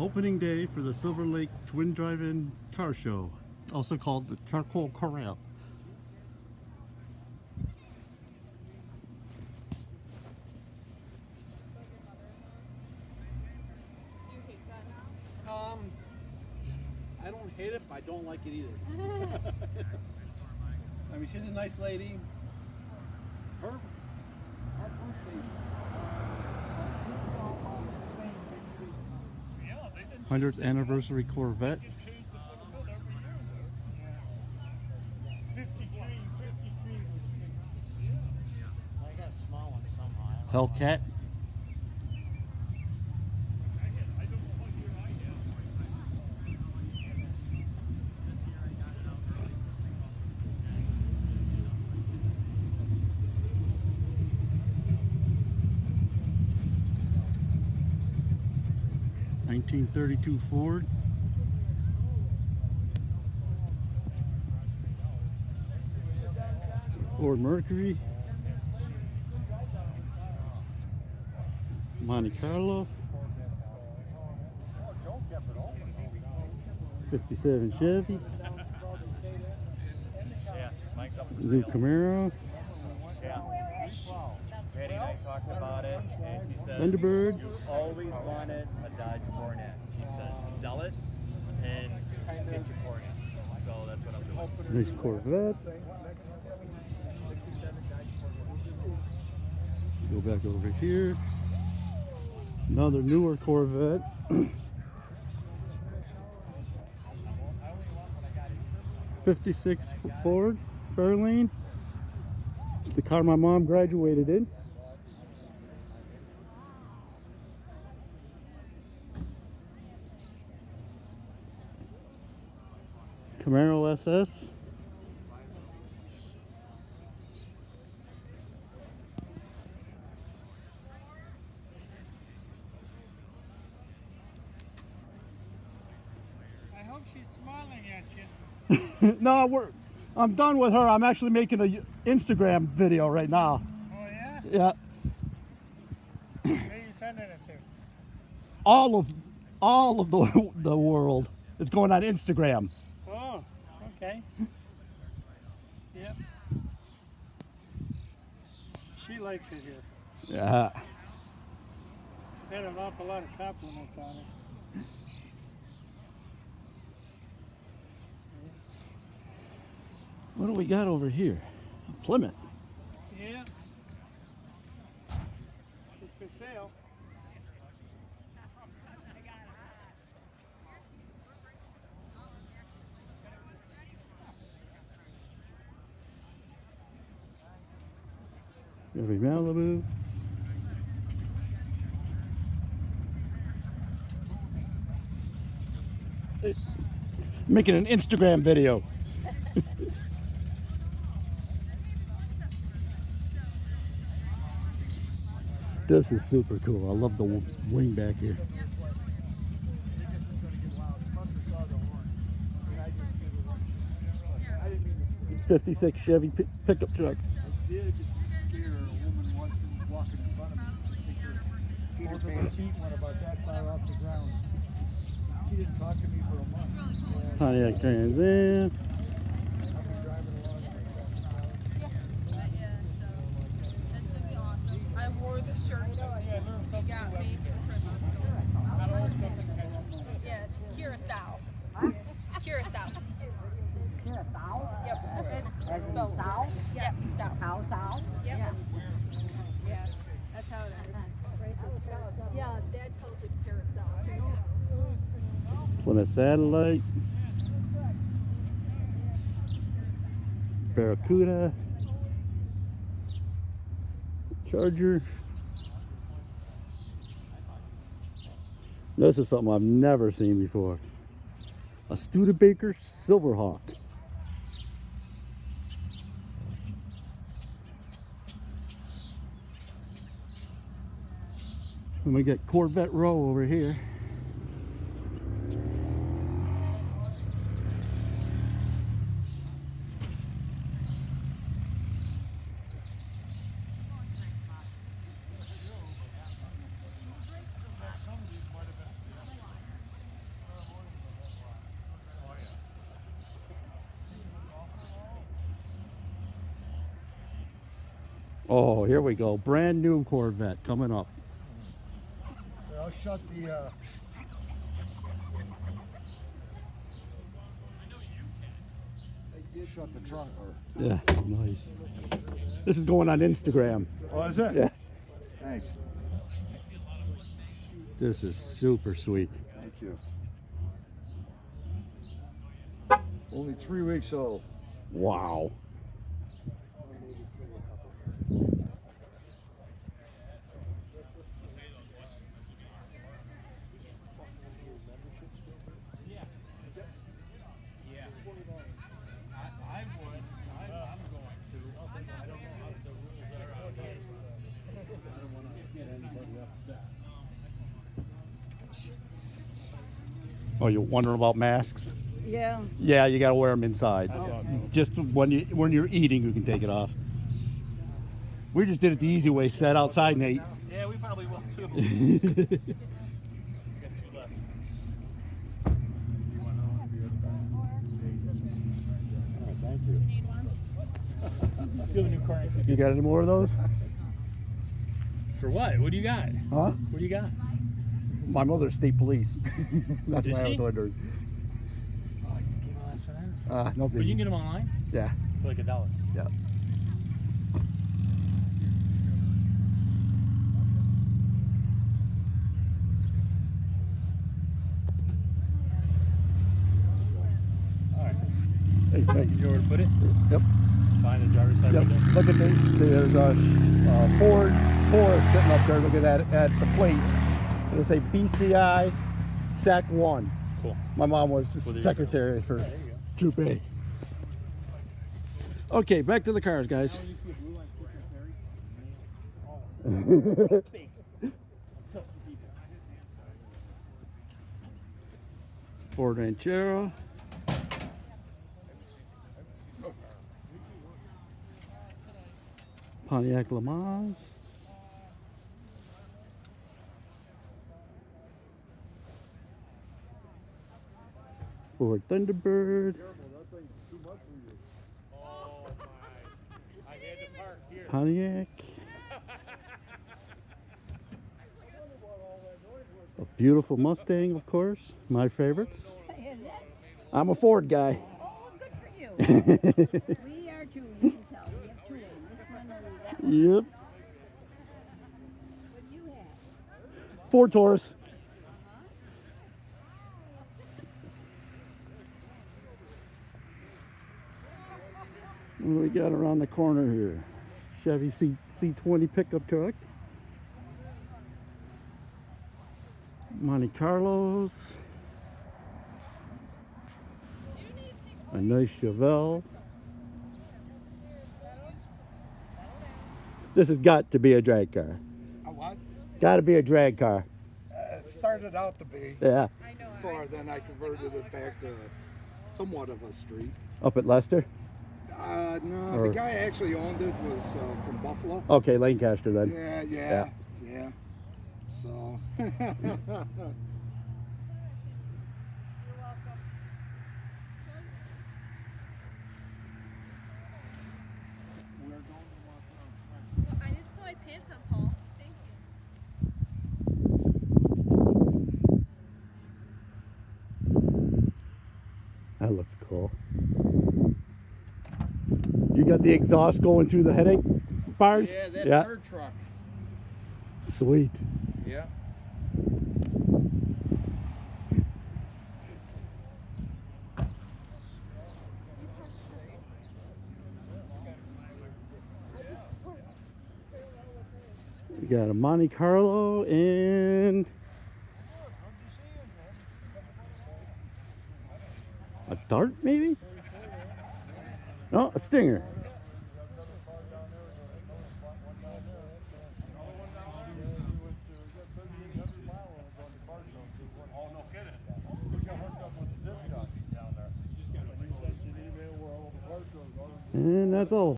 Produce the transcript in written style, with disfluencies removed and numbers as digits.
Opening day for the Silver Lake Twin Drive-In Car Show, also called the Charcoal Corral. I don't hate it, but I don't like it either. I mean, she's a nice lady. Her birthday. 100th anniversary Corvette. Hellcat. (1932) Ford. Ford Mercury. Monte Carlo. 57 Chevy. New Camaro. Patty and I talked about it, and she said, Thunderbird. "You always wanted a Dodge Coronet." She says, "Sell it and get your Coronet." So that's what I'm doing. Nice Corvette. Go back over here. Another newer Corvette. '56 Ford Fairlane. It's the car my mom graduated in. Camaro SS. I hope she's smiling at you. No, I'm done with her. I'm actually making a Instagram video right now. Oh yeah? Yeah. Where are you sending it to? All of the world. It's going on Instagram. Oh, okay. Yep. She likes it here. Yeah. Had an awful lot of compliments on it. What do we got over here? A Plymouth. Yeah. It's for sale. Chevy Malibu. Making an Instagram video. This is super cool. I love the wing back here. 56 Chevy pickup truck. I did hear a woman once walking in front of me. Both of her feet went about that far off the ground. She didn't talk to me for a month. Pontiac Trans Am. Yeah, so that's gonna be awesome. I wore the shirt you got me for Christmas. Yeah, it's Curacao. Curacao. Curacao? Yep. It's As in spelled. South? Yep, South. Cow South? Yep. Yeah, that's how it is. Yeah, Dad calls it Curacao. Plymouth Satellite. Barracuda. Charger. This is something I've never seen before. A Studebaker Silverhawk. And we got Corvette Row over here. Oh, here we go. Brand new Corvette coming up. I'll shut the. I did shut the trunk. Or... Yeah, nice. This is going on Instagram. Oh, is it? Yeah. Thanks. This is super sweet. Thank you. Only 3 weeks old. Wow. Oh, you're wondering about masks? Yeah. Yeah, you gotta wear them inside. Just when you're eating, you can take it off. We just did it the easy way. Sat outside and ate. Yeah, we probably will too. Thank you. Do you have a new car next week? You got any more of those? For what? What do you got? Huh? What do you got? My mother's state police. That's Is why I was she? wondering. Oh, you just gave my last for that? No But you can biggie. get them online Yeah, for like $1. yeah. All right. Hey, thanks. You know where to put it? Yep. Behind the driver's side Yep. window? Look at there's a Ford Taurus sitting up there. Look at that at the plate. It'll say BCI SAC 1. Cool. My mom was the Well, there you secretary for There you go. Troop A. Okay, back to the cars, guys. Ford Ranchero. Pontiac Le Mans. Ford Thunderbird. Pontiac. A beautiful Mustang, of course. My favorites. Is it? I'm a Ford guy. Oh, good for you. We are too. You can tell. We have two of them. This one and that one. Yep. What do you have? Ford Taurus. What do we got around the corner here? Chevy C20 pickup truck. Monte Carlos. A nice Chevelle. This has got to be a drag car. A what? Got to be a drag car. It started out to be. Yeah. Before then I converted it back to somewhat of a street. Up at Leicester? No, Or- the guy actually owned it was from Buffalo. Okay, Lancaster then. Yeah. So. I just put my pants on, Paul. Thank you. That looks cool. You got the exhaust going through the headache bars? Yeah, that's Yeah. her truck. Sweet. Yeah. We got a Monte Carlo and a Dart, maybe? No, a Stinger. And that's all.